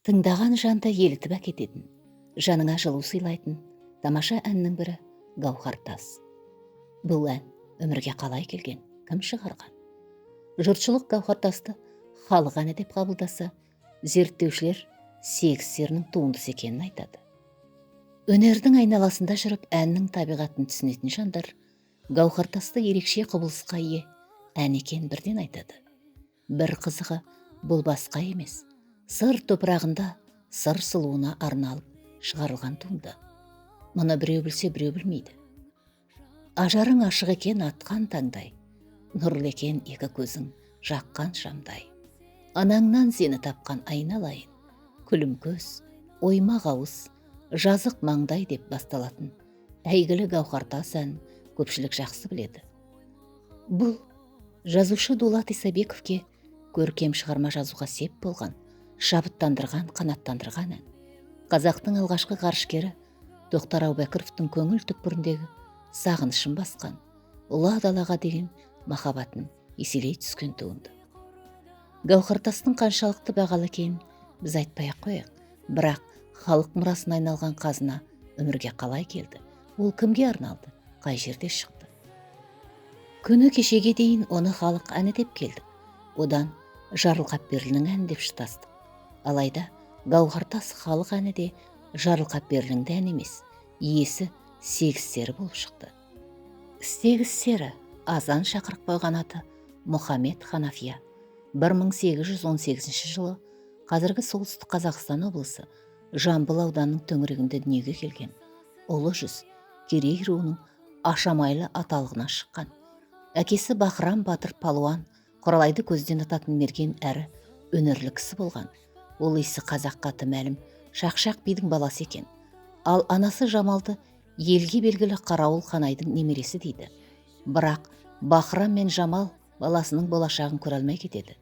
Тыңдаған жанды елітіп әкететін, жаныңа жылу сыйлайтын тамаша әннің бірі «Гауһар тас». Бұл ән өмірге қалай келген, кім шығарған? Жұртшылық «Гауһар тасты» халық әні деп қабылдаса, зерттеушілер сегіз серінің туындысы екенін айтады. Өнердің айналасында жүріп әннің табиғатын түсінетін жандар «Гауһар тасты» ерекше құбылысқа ие ән екенін бірден айтады. Бір қызығы, бұл басқа емес, сыр топырағында сыр сұлуына арналып шығарылған туынды. Мұны біреу білсе, біреу білмейді. Ажарың ашық екен атқан таңдай, нұрлы екен екі көзің жаққан шамдай. Анаңнан сені тапқан айналайын, күлім көз, оймақ ауыз, жазық маңдай деп басталатын әйгілі «Гауһар тас» ән көпшілік жақсы біледі. Бұл жазушы Дулат Исабековке көркем шығарма жазуға сеп болған, шабыттандырған, қанаттандырған ән. Қазақтың алғашқы ғарышкері Тоқтар Әубәкіровтың көңіл түкпіріндегі сағынышын басқан, ұлы далаға деген махаббатын еселей түскен туынды. «Гауһар тастың» қаншалықты бағалы екенін біз айтпай-ақ қояйық, бірақ халық мұрасына айналған қазына өмірге қалай келді, ол кімге арналды, қай жерде шықты? Күні кешеге дейін оны халық әні деп келдік, одан Жарылқапберлінің әні деп шатастық. Алайда «Гауһар тас» халық әні де Жарылқапберлінің де әні емес, иесі сегіз сері болып шықты. Сегіз сері азан шақырып қойған аты Мұхаммед Ханафия 1818 жылы қазіргі солтүстік Қазақстан облысы Жамбыл ауданының төңірегінде дүниеге келген. Ұлы жүз Керей руының Ашамайлы аталығына шыққан. Әкесі Бахрам батыр палуан, Құралайды көзден ататын мерген әрі өнерлі кісі болған. Ол исі қазаққа тым мәлім Шақшақ бидің баласы екен. Ал анасы Жамалды елге белгілі Қарауыл Ханайдың немересі дейді. Бірақ Бахрам мен Жамал баласының болашағын көре алмай кетеді.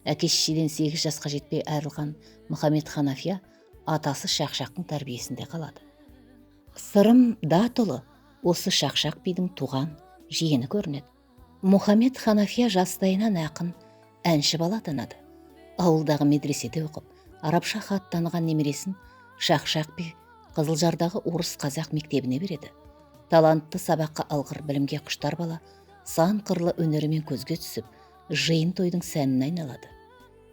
Әке-шешеден 8 жасқа жетпей айрылған Мұхаммед Ханафия атасы Шақшақтың тәрбиесінде қалады. Сырым да толы осы Шақшақ бидің туған жиені көрінеді. Мұхаммед Ханафия жастайынан ақын, әнші бала атанады. Ауылдағы медреседе оқып, арабша хат таныған немересін Шақшақ би Қызылжардағы орыс қазақ мектебіне береді. Талантты, сабаққа алғыр, білімге құштар бала сан қырлы өнерімен көзге түсіп, жиын тойдың сәніне айналады.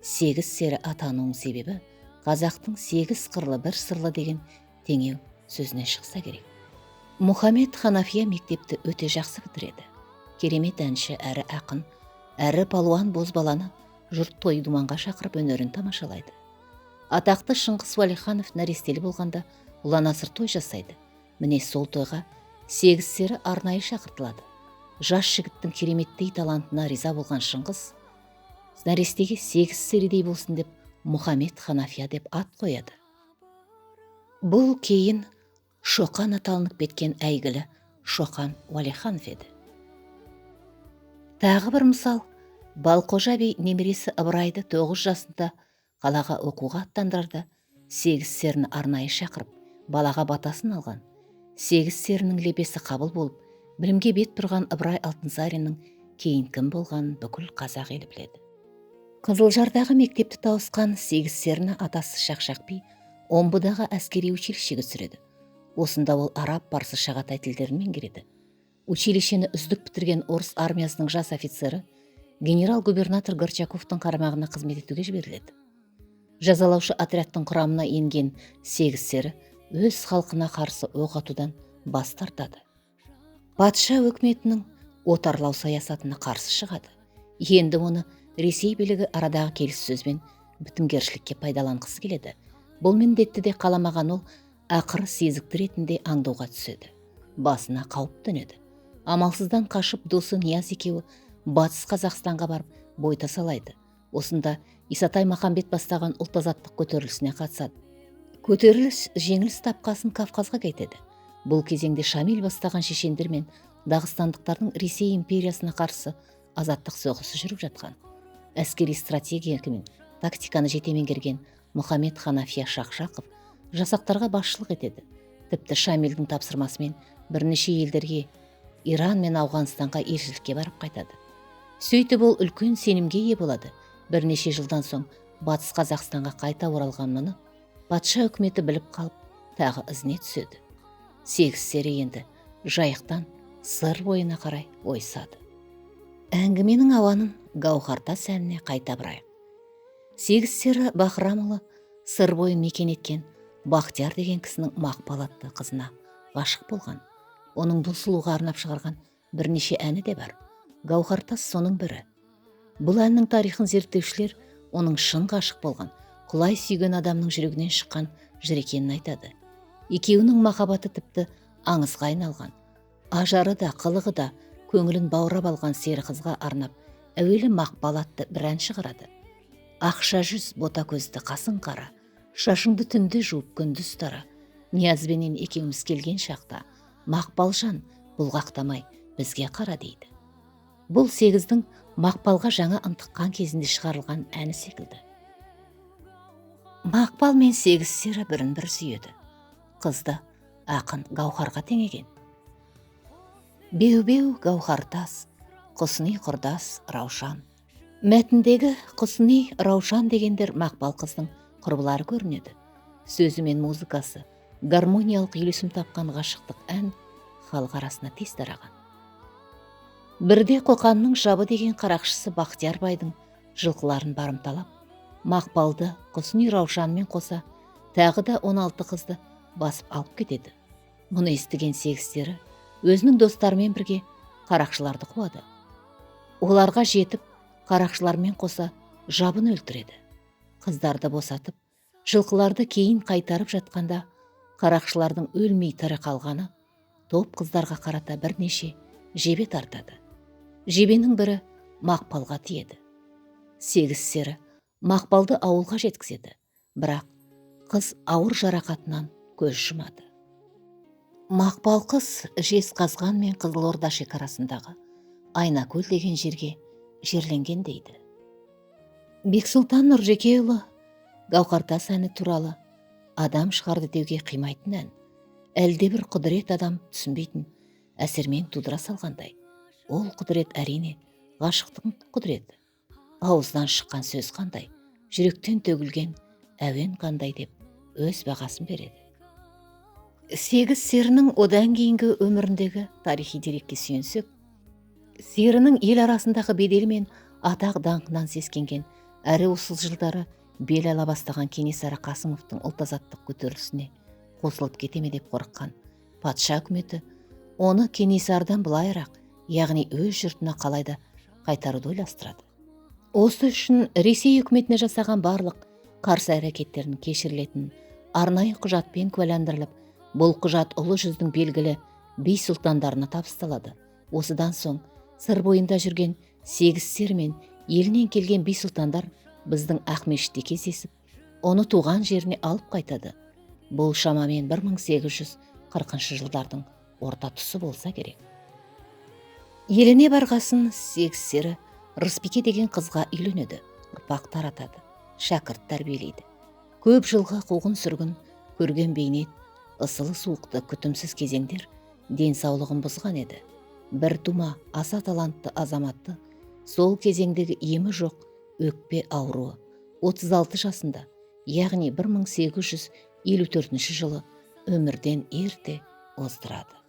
Сегіз сері атануының себебі қазақтың сегіз қырлы бір сырлы деген теңеу сөзінен шықса керек. Мұхаммед Ханафия мектепті өте жақсы бітіреді. Керемет әнші әрі ақын, әрі палуан бозбаланы жұрт той думанға шақырып өнерін тамашалайды. Атақты Шыңғыс Уәлиханов нәрестелі болғанда ұлан-асыр той жасайды. Міне сол тойға сегіз сері арнайы шақыртылады. Жас жігіттің кереметтей талантына риза болған Шыңғыс нәрестеге сегіз серідей болсын деп Мұхаммед Ханафия деп ат қояды. Бұл кейін Шоқан аталынып кеткен әйгілі Шоқан Уәлиханов еді. Тағы бір мысал, Балқожа би немересі Ыбырайды 9 жасында қалаға оқуға аттандырарда, сегіз серіні арнайы шақырып, балаға батасын алған. Сегіз серінің лебесі қабыл болып, білімге бет бұрған Ыбырай Алтынсариннің кейін кім болғанын бүкіл қазақ елі біледі. Қызылжардағы мектепті тауысқан сегіз серіні атасы Шақшақ би Омбыдағы әскери училищеге түсіреді. Осында ол араб, парсы, шағатай тілдерін меңгереді. Училищені үздік бітірген орыс армиясының жас офицері генерал-губернатор Горчаковтың қарамағына қызмет етуге жіберіледі. Жазалаушы отрядтың құрамына енген сегіз сері өз халқына қарсы оқ атудан бас тартады. Патша өкіметінің отарлау саясатына қарсы шығады. Енді оны Ресей билігі арадағы келіссөзбен бітімгершілікке пайдаланғысы келеді. Бұл міндетті де қаламаған ол ақыры сезікті ретінде аңдуға түседі. Басына қауіп төнеді. Амалсыздан қашып досы Нияз екеуі батыс Қазақстанға барып бой тасалайды. Осында Исатай Махамбет бастаған ұлт-азаттық көтерілісіне қатысады. Көтеріліс жеңіліс тапқасын Кавказға кетеді. Бұл кезеңде Шамил бастаған шешендер мен дағыстандықтардың Ресей империясына қарсы азаттық соғысы жүріп жатқан. Әскери стратегия мен тактиканы жете меңгерген Мұхаммед Ханафия Шақшақов жасақтарға басшылық етеді. Тіпті Шамилдің тапсырмасымен бірнеше елдерге, Иран мен Ауғанстанға елшілікке барып қайтады. Сөйтіп ол үлкен сенімге ие болады. Бірнеше жылдан соң батыс Қазақстанға қайта оралған мұны патша үкіметі біліп қалып, тағы ізіне түседі. 8 сері енді жайықтан сыр бойына қарай ойысады. Әңгіменің ауанын Гауһартас әніне қайта бұрайық. 8 сері Бахрамұлы сыр бойын мекен еткен Бахтияр деген кісінің Мақпал атты қызына ғашық болған. Оның бұл сұлуға арнап шығарған бірнеше әні де бар. Гауһартас соның бірі. Бұл әннің тарихын зерттеушілер оның шын ғашық болған, құлай сүйген адамның жүрегінен шыққан жыр екенін айтады. Екеуінің махаббаты тіпті аңызға айналған. Ажары да, қылығы да көңілін баурап алған сері қызға арнап әуелі Мақпал атты бір ән шығарады. Ақша жүз, бота көзді қасың қара, шашыңды түнде жуып күндіз тара. Ниязбенен екеуміз келген шақта, Мақпалжан бұлғақтамай бізге қара дейді. Бұл 8-дің Мақпалға жаңа ынтыққан кезінде шығарылған әні секілді. Мақпал мен 8 сері бірін-бір сүйеді. Қызды ақын Гауһарға теңеген. Беу-беу Гауһартас, құсни құрдас Раушан. Мәтіндегі құсни Раушан дегендер Мақпал қыздың құрбылары көрінеді. Сөзі мен музыкасы гармониялық үйлесім тапқан ғашықтық ән халық арасына тез тараған. Бірде Қоқанның Жабы деген қарақшысы Бахтияр байдың жылқыларын барымталап, Мақпалды құсни Раушанмен қоса тағы да 16 қызды басып алып кетеді. Мұны естіген 8 сері өзінің достарымен бірге қарақшыларды қуады. Оларға жетіп, қарақшылармен қоса Жабын өлтіреді. Қыздарды босатып, жылқыларды кейін қайтарып жатқанда, қарақшылардың өлмей тірі қалғаны топ қыздарға қарата бірнеше жебе тартады. Жебенің бірі Мақпалға тиеді. 8 сері Мақпалды ауылға жеткізеді, бірақ қыз ауыр жарақатынан көз жұмады. Мақпал қыз Жезқазған мен Қызылорда шекарасындағы Айнакөл деген жерге жерленген дейді. Бексұлтан Нұржекеұлы Гауһартас әні туралы адам шығарды деуге қимайтын ән, әлде бір құдірет адам түсінбейтін әсермен тудыра салғандай. Ол құдірет әрине ғашықтың құдіреті. Ауыздан шыққан сөз қандай, жүректен төгілген әуен қандай деп өз бағасын береді. 8 серінің одан кейінгі өміріндегі тарихи дерекке сүйенсек, серінің ел арасындағы беделі мен атақ даңқынан сескенген, әрі осы жылдары бел ала бастаған Кенесары Қасымовтың ұлт-азаттық көтерілісіне қосылып кетеме деп қорыққан патша үкіметі оны Кенесарыдан былайырақ, яғни өз жұртына қалайда қайтаруды ойластырады. Осы үшін Ресей үкіметіне жасаған барлық қарсы әрекеттерін кешірілетін арнайы құжатпен куәландырылып, бұл құжат ұлы жүздің белгілі би сұлтандарына табысталады. Осыдан соң сыр бойында жүрген 8 сері мен елінен келген би сұлтандар біздің Ақмешітте кездесіп, оны туған жеріне алып қайтады. Бұл шамамен 1840 жылдардың орта тұсы болса керек. Еліне барғасын 8 сері Рысбике деген қызға үйленеді, ұрпақ таратады, шәкірт тәрбиелейді. Көп жылғы қуғын сүргін көрген бейнет, ысылы суықты күтімсіз кезеңдер денсаулығын бұзған еді. Бір тума аса талантты азаматты сол кезеңдегі емі жоқ өкпе ауруы 36 жасында, яғни 1854 жылы өмірден ерте оздырады.